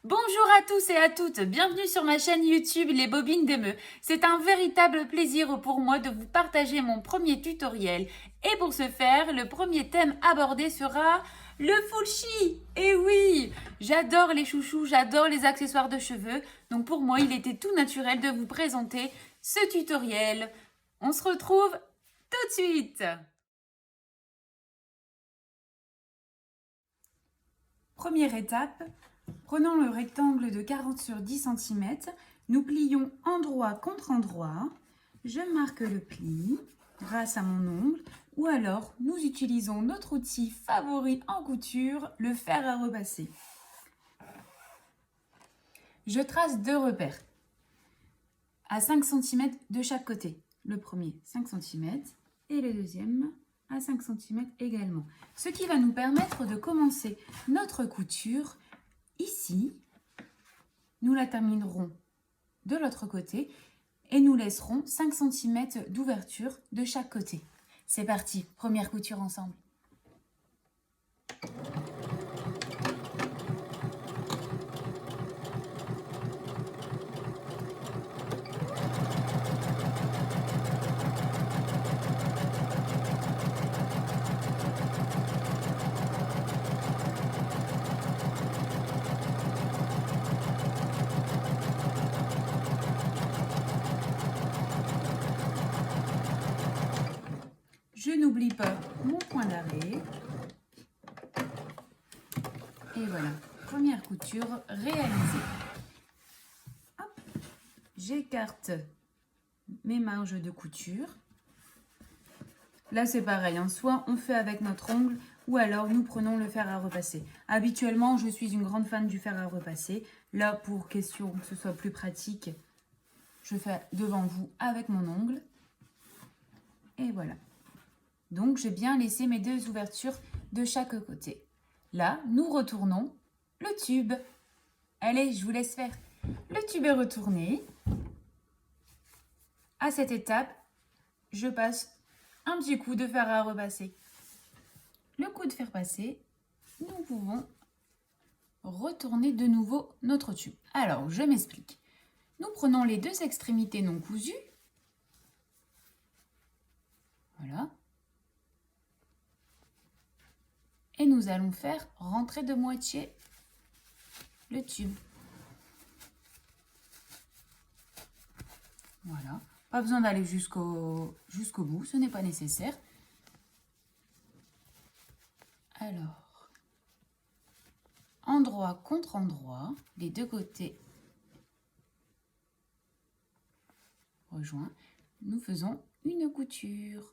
Bonjour à tous et à toutes, bienvenue sur ma chaîne YouTube Les Bobines d'Emeu. C'est un véritable plaisir pour moi de vous partager mon premier tutoriel. Et pour ce faire, le premier thème abordé sera le fullshi. Et oui, j'adore les chouchous, j'adore les accessoires de cheveux. Donc pour moi, il était tout naturel de vous présenter ce tutoriel. On se retrouve tout de suite. Première étape, prenons le rectangle de 40 sur 10 cm, nous plions endroit contre endroit, je marque le pli grâce à mon ongle ou alors nous utilisons notre outil favori en couture, le fer à repasser. Je trace deux repères à 5 cm de chaque côté. Le premier 5 cm et le deuxième à 5 cm également. Ce qui va nous permettre de commencer notre couture ici. Nous la terminerons de l'autre côté et nous laisserons 5 cm d'ouverture de chaque côté. C'est parti, première couture ensemble. Je n'oublie pas mon point d'arrêt. Et voilà, première couture réalisée. Hop, j'écarte mes marges de couture. Là, c'est pareil, hein. Soit on fait avec notre ongle ou alors nous prenons le fer à repasser. Habituellement, je suis une grande fan du fer à repasser. Là, pour question que ce soit plus pratique, je fais devant vous avec mon ongle. Et voilà. Donc, j'ai bien laissé mes deux ouvertures de chaque côté. Là, nous retournons le tube. Allez, je vous laisse faire. Le tube est retourné. À cette étape, je passe un petit coup de fer à repasser. Le coup de fer passé, nous pouvons retourner de nouveau notre tube. Alors, je m'explique. Nous prenons les deux extrémités non cousues. Voilà. Et nous allons faire rentrer de moitié le tube. Voilà. Pas besoin d'aller jusqu'au bout, ce n'est pas nécessaire. Alors, endroit contre endroit, les deux côtés rejoints, nous faisons une couture.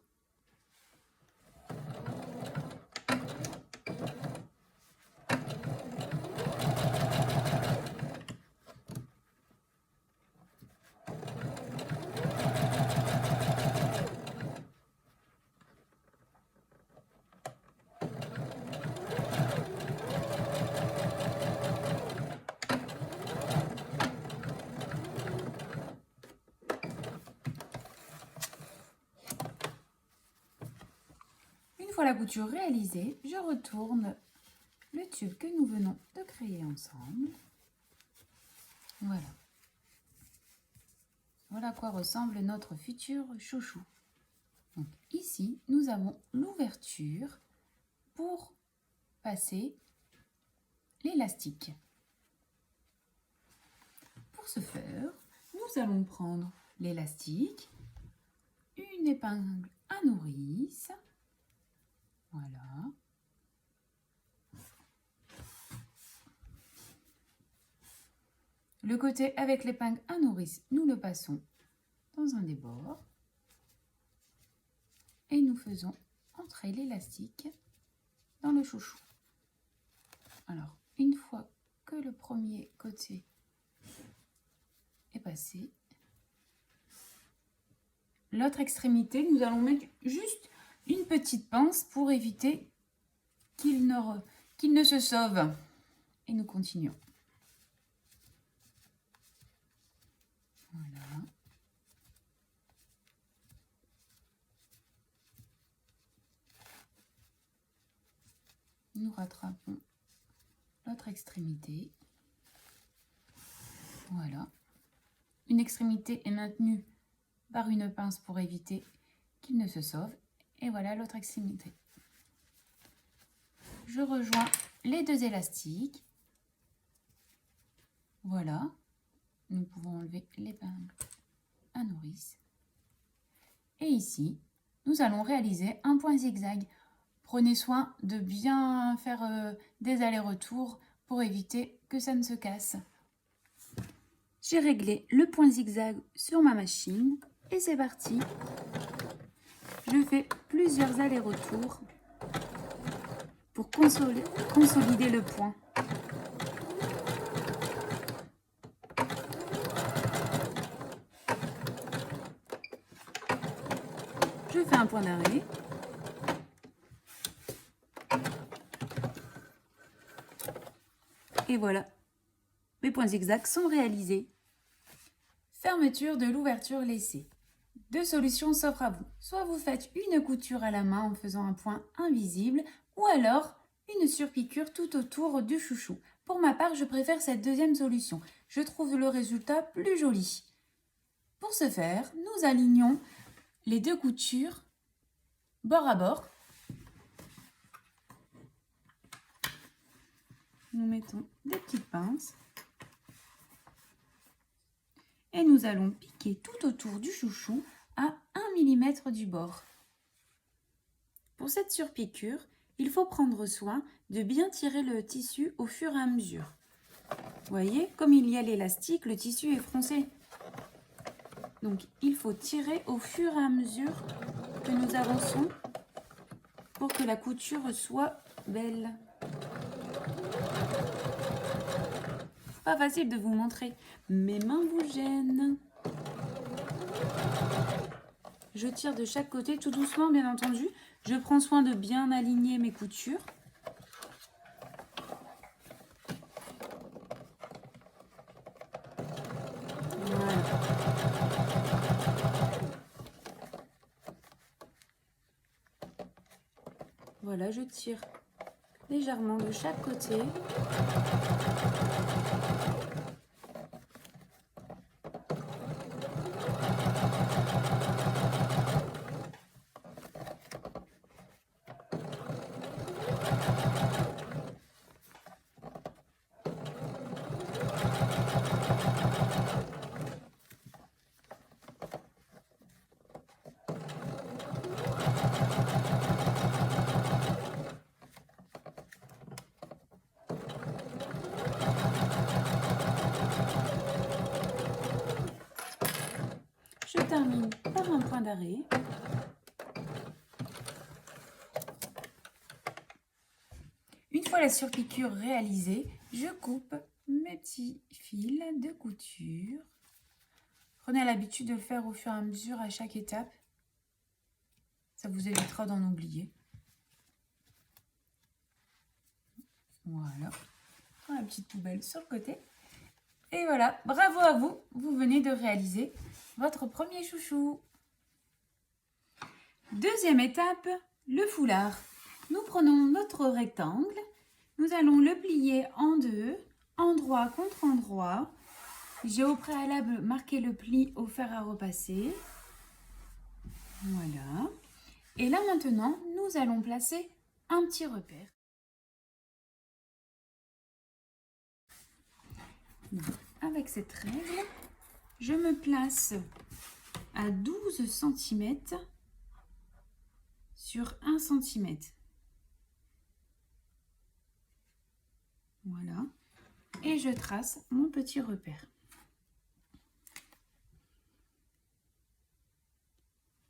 Une fois la couture réalisée, je retourne le tube que nous venons de créer ensemble. Voilà. Voilà à quoi ressemble notre futur chouchou. Donc ici, nous avons l'ouverture pour passer l'élastique. Pour ce faire, nous allons prendre l'élastique, une épingle à nourrice, voilà. Le côté avec l'épingle à nourrice, nous le passons dans un des bords et nous faisons entrer l'élastique dans le chouchou. Alors, une fois que le premier côté est passé, l'autre extrémité, nous allons mettre juste une petite pince pour éviter qu'il ne se sauve. Et nous continuons. Voilà. Nous rattrapons l'autre extrémité. extrémité est maintenue par une pince pour éviter qu'il ne se sauve. Et voilà l'autre extrémité. Je rejoins les deux élastiques. Voilà. Nous pouvons enlever l'épingle à nourrice. Et ici, nous allons réaliser un point zigzag. Prenez soin de bien faire des allers-retours pour éviter que ça ne se casse. J'ai réglé le point zigzag sur ma machine et c'est parti. Je fais plusieurs allers-retours pour consolider le point. Je fais un point d'arrêt. Et voilà, mes points zigzags sont réalisés. Fermeture de l'ouverture laissée. Deux solutions s'offrent à vous. Soit vous faites une couture à la main en faisant un point invisible, ou alors une surpiqûre tout autour du chouchou. Pour ma part, je préfère cette deuxième solution. Je trouve le résultat plus joli. Pour ce faire, nous alignons les deux coutures bord à bord. Nous mettons des petites pinces. Et nous allons piquer tout autour du chouchou à 1 mm du bord. Pour cette surpiqûre, il faut prendre soin de bien tirer le tissu au fur et à mesure. Vous voyez, comme il y a l'élastique, le tissu est froncé. Donc, il faut tirer au fur et à mesure que nous avançons pour que la couture soit belle. Pas facile de vous montrer. Mes mains vous gênent. Je tire de chaque côté, tout doucement, bien entendu. Je prends soin de bien aligner mes coutures. Voilà. Voilà, je tire légèrement de chaque côté. Je termine par un point d'arrêt. Une fois la surpiqûre réalisée, je coupe mes petits fils de couture. Prenez l'habitude de le faire au fur et à mesure à chaque étape. Ça vous évitera d'en oublier. Voilà. Dans la petite poubelle sur le côté. Et voilà, bravo à vous, vous venez de réaliser votre premier chouchou. Deuxième étape, le foulard. Nous prenons notre rectangle, nous allons le plier en deux, endroit contre endroit. J'ai au préalable marqué le pli au fer à repasser. Voilà. Et là maintenant, nous allons placer un petit repère. Avec cette règle, je me place à 12 cm sur 1 cm. Voilà. Et je trace mon petit repère.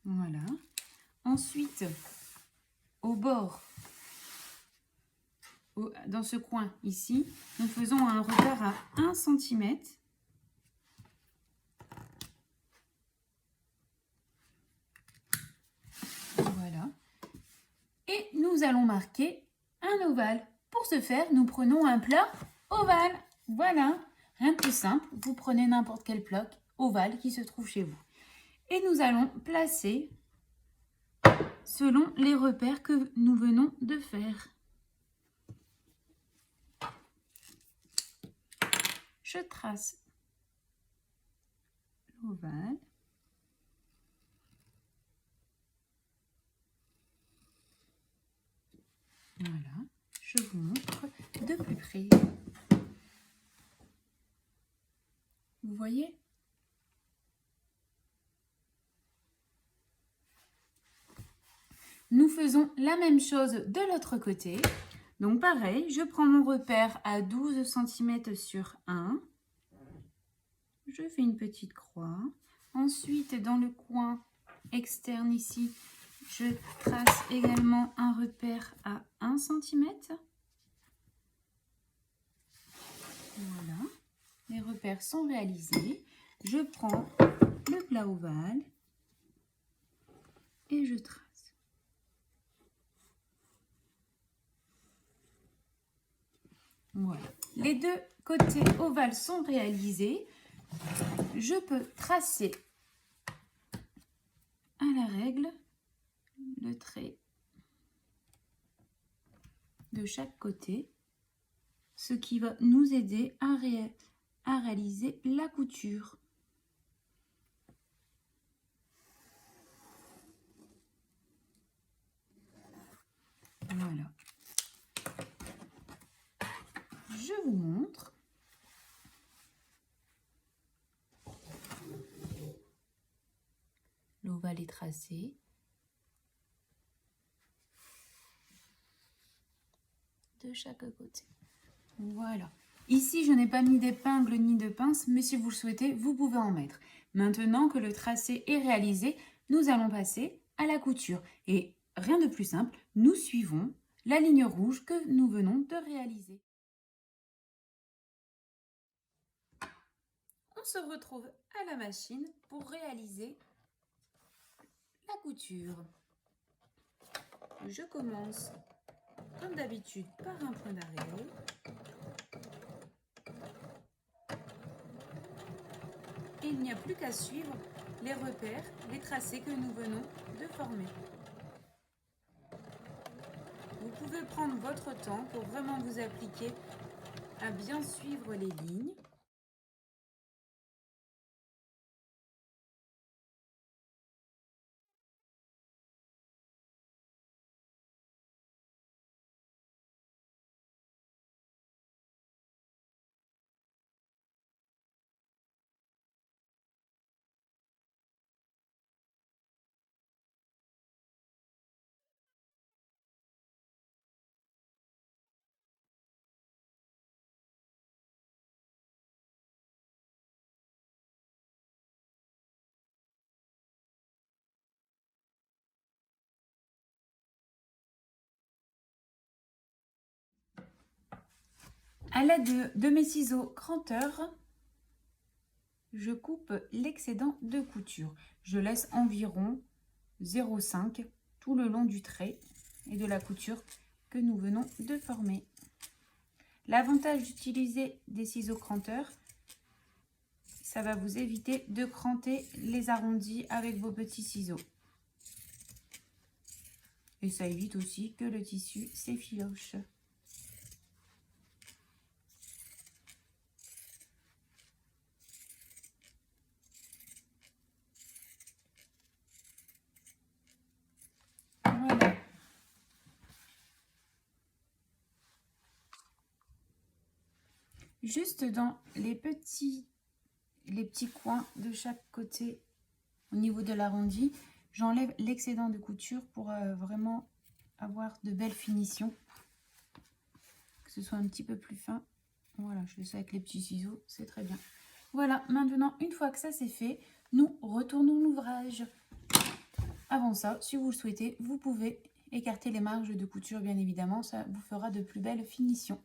Voilà. Ensuite, au bord, dans ce coin ici, nous faisons un repère à 1 cm. Voilà. Et nous allons marquer un ovale. Pour ce faire, nous prenons un plat ovale. Voilà, rien de plus simple. Vous prenez n'importe quel plat ovale qui se trouve chez vous. Et nous allons placer selon les repères que nous venons de faire. Je trace ovale. Voilà, je vous montre de plus près. Vous voyez? Nous faisons la même chose de l'autre côté. Donc pareil, je prends mon repère à 12 cm sur 1. Je fais une petite croix. Ensuite, dans le coin externe ici, je trace également un repère à 1 cm. Voilà, les repères sont réalisés. Je prends le plat ovale et je trace. Voilà, les deux côtés ovales sont réalisés. Je peux tracer à la règle le trait de chaque côté, ce qui va nous aider à réaliser la couture. Voilà. Je vous montre. L'ovale est tracé. De chaque côté. Voilà. Ici, je n'ai pas mis d'épingle ni de pince, mais si vous le souhaitez, vous pouvez en mettre. Maintenant que le tracé est réalisé, nous allons passer à la couture. Et rien de plus simple, nous suivons la ligne rouge que nous venons de réaliser. On se retrouve à la machine pour réaliser la couture. Je commence comme d'habitude par un point d'arrêt. Et il n'y a plus qu'à suivre les repères, les tracés que nous venons de former. Vous pouvez prendre votre temps pour vraiment vous appliquer à bien suivre les lignes. À l'aide de mes ciseaux cranteurs, je coupe l'excédent de couture. Je laisse environ 0,5 tout le long du trait et de la couture que nous venons de former. L'avantage d'utiliser des ciseaux cranteurs, ça va vous éviter de cranter les arrondis avec vos petits ciseaux. Et ça évite aussi que le tissu s'effiloche. Voilà. Juste dans les petits coins de chaque côté au niveau de l'arrondi, j'enlève l'excédent de couture pour vraiment avoir de belles finitions, que ce soit un petit peu plus fin. Voilà, je fais ça avec les petits ciseaux, c'est très bien. Voilà, maintenant une fois que ça c'est fait, nous retournons l'ouvrage. Avant ça, si vous le souhaitez, vous pouvez écarter les marges de couture, bien évidemment, ça vous fera de plus belles finitions.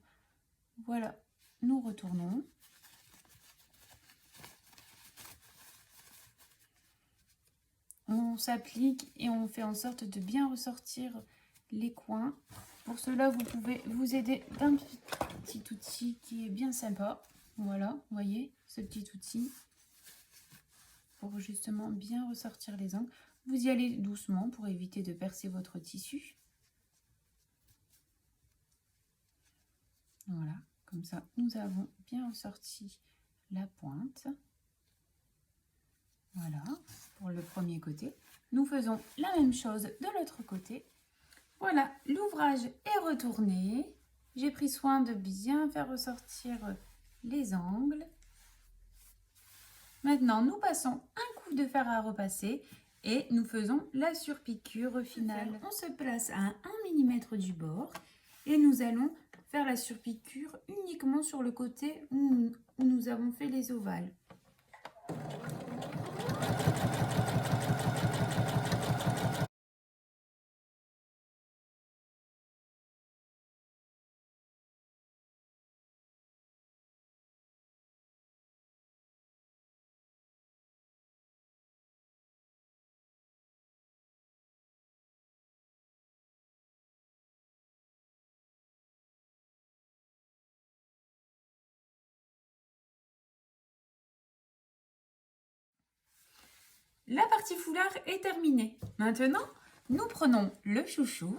Voilà, nous retournons. On s'applique et on fait en sorte de bien ressortir les coins. Pour cela, vous pouvez vous aider d'un petit outil qui est bien sympa. Voilà, vous voyez, ce petit outil pour justement bien ressortir les angles. Vous y allez doucement pour éviter de percer votre tissu. Voilà, comme ça, nous avons bien ressorti la pointe. Voilà, pour le premier côté. Nous faisons la même chose de l'autre côté. Voilà, l'ouvrage est retourné. J'ai pris soin de bien faire ressortir les angles. Maintenant, nous passons un coup de fer à repasser et nous faisons la surpiqûre finale. On se place à 1 mm du bord et nous allons faire la surpiqûre uniquement sur le côté où nous avons fait les ovales. La partie foulard est terminée. Maintenant, nous prenons le chouchou.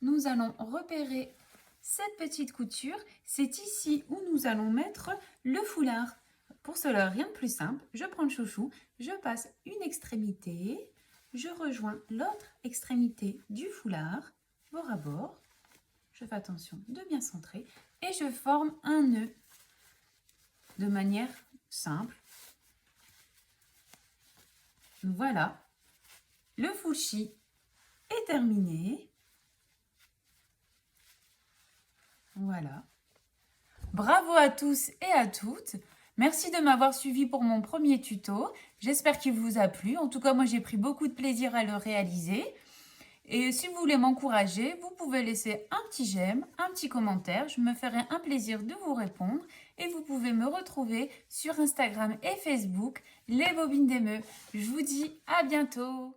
Nous allons repérer cette petite couture. C'est ici où nous allons mettre le foulard. Pour cela, rien de plus simple. Je prends le chouchou, je passe une extrémité, je rejoins l'autre extrémité du foulard, bord à bord. Je fais attention de bien centrer et je forme un nœud de manière simple. Voilà, le fuchi est terminé. Voilà. Bravo à tous et à toutes. Merci de m'avoir suivi pour mon premier tuto. J'espère qu'il vous a plu. En tout cas, moi, j'ai pris beaucoup de plaisir à le réaliser. Et si vous voulez m'encourager, vous pouvez laisser un petit j'aime, un petit commentaire. Je me ferai un plaisir de vous répondre. Et vous pouvez me retrouver sur Instagram et Facebook, les Bobines d'Emeu. Je vous dis à bientôt.